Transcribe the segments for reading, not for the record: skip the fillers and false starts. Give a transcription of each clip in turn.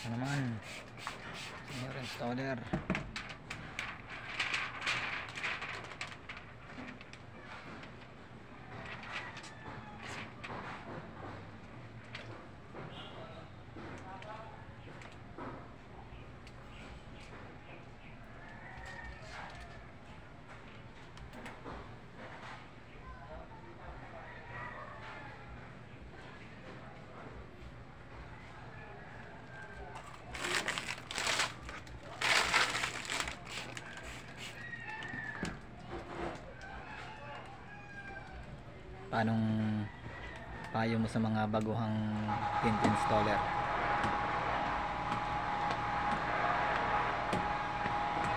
Ito naman, senior installer. Paanong payo mo sa mga baguhang tint installer?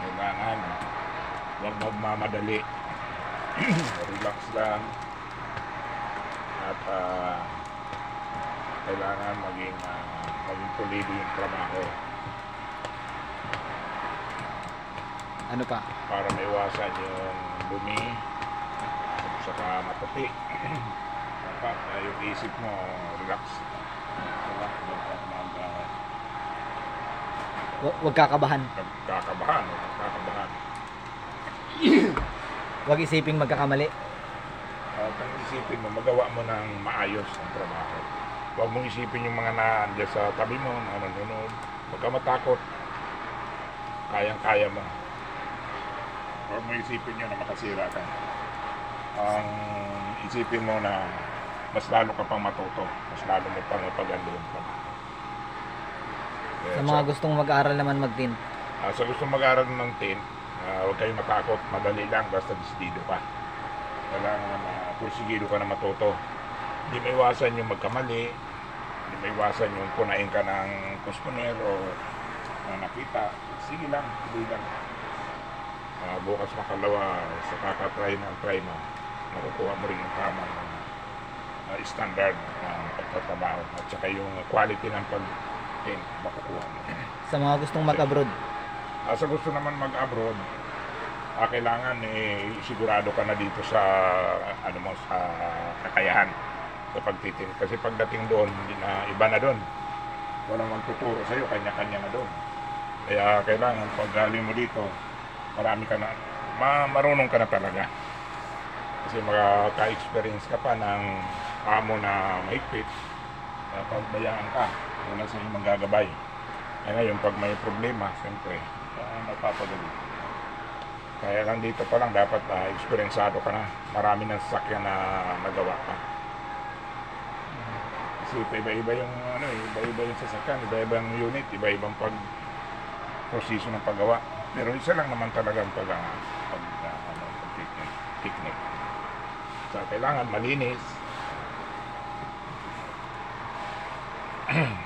Kailangan huwag magmamadali. Relax lang. At kailangan maging pulido yung trabaho Ano pa? para maiwasan yung dumi at saka maputi. Dapat yung isip mo relax. Huwag kakabahan. Magkakabahan. Huwag isiping magkakamali. Kung isipin mo, magawa mo ng maayos ang trabaho. Huwag mong isipin yung mga nandiyan sa tabi mo, na nanonood. Huwag ka matakot. Kayang-kaya mo. Huwag mong isipin yun na makasira ka. Ang isipin mo na mas lalo ka pang matuto. Mas lalo mo pang ipag-andoon pa. Sa mga gustong mag-aral naman mag-tint. Sa gustong mag-aral ng tint, huwag kayong matakot. Madali lang basta desidido ka. Kailangan pursigido ka na matuto. Hindi maiwasan yung magkamali. Hindi maiwasan yung punain ka ng customer o nakita. Sige lang, hindi lang. Bukas makalawa sa kakatry ng try mo, makukuha mo rin yung tamang standard ng pagtatrabaho at saka yung quality ng pag-tint makukuha mo. Sa mga gustong mag-abroad. Sa gusto naman mag-abroad, kailangan sigurado ka na dito sa sa kakayahan sa pagtitin. Kasi pagdating doon, iba na doon. Walang magtuturo sa iyo, kanya-kanya na doon. Kaya kailangan pag galing mo dito, marami ka na, marunong ka na talaga. Kasi makaka-experience ka pa ng amo na mahigpit, pagbayaan ka, wala sa iyong manggagabay. Kaya ngayon, pag may problema, siyempre, napapadali. Kaya lang dito pa lang dapat eksperyensado ka na. Marami ng sasakyan na nagawa ka. Kasi iba-iba yung iba-iba yung sasakyan, iba-ibang unit, iba-ibang proseso ng paggawa. Pero isa lang naman talaga ang technique. So kailangan malinis.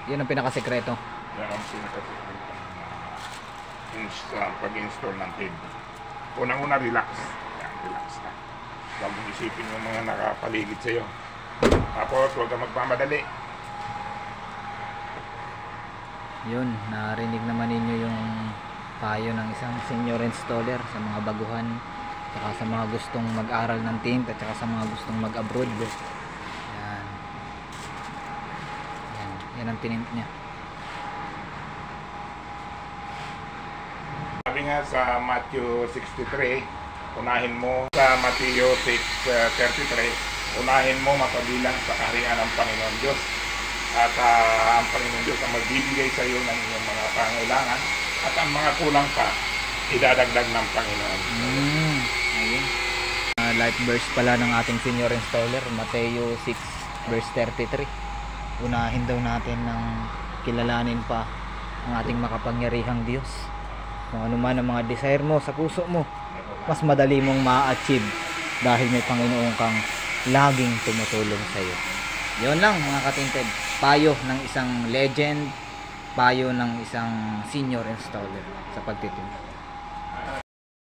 Yun ang pinakasekreto. Yan ang pinakasekreto ng pag-install ng tint. Unang-una, relax. Yan, relax na. Huwag mong isipin yung mga nakapaligid sa'yo. Tapos, huwag kang magmamadali. Yun, narinig naman ninyo yung payo ng isang senior installer sa mga baguhan, saka sa mga gustong mag-aral ng tint, at saka sa mga gustong mag-abroad. Yan. Yan ang tinint niya. Sabi nga sa Matthew 63, unahin mo sa Matthew 6:33, unahin mo mapabilang sa kaharian ng Panginoon Diyos. At ang Panginoon Diyos ang magbibigay sa iyo ng iyong mga pangailangan at ang mga kulang pa, idadagdag ng Panginoon. Ayun. Life verse pala ng ating senior installer, Matthew 6:33. Unahin daw natin ng kilalanin pa ang ating makapangyarihang Diyos. Kung ano man ang mga desire mo sa puso mo, mas madali mong ma-achieve dahil may Panginoon kang laging tumutulong sa iyo. Yun lang mga katinted, payo ng isang legend, payo ng isang senior installer sa pagtitinda.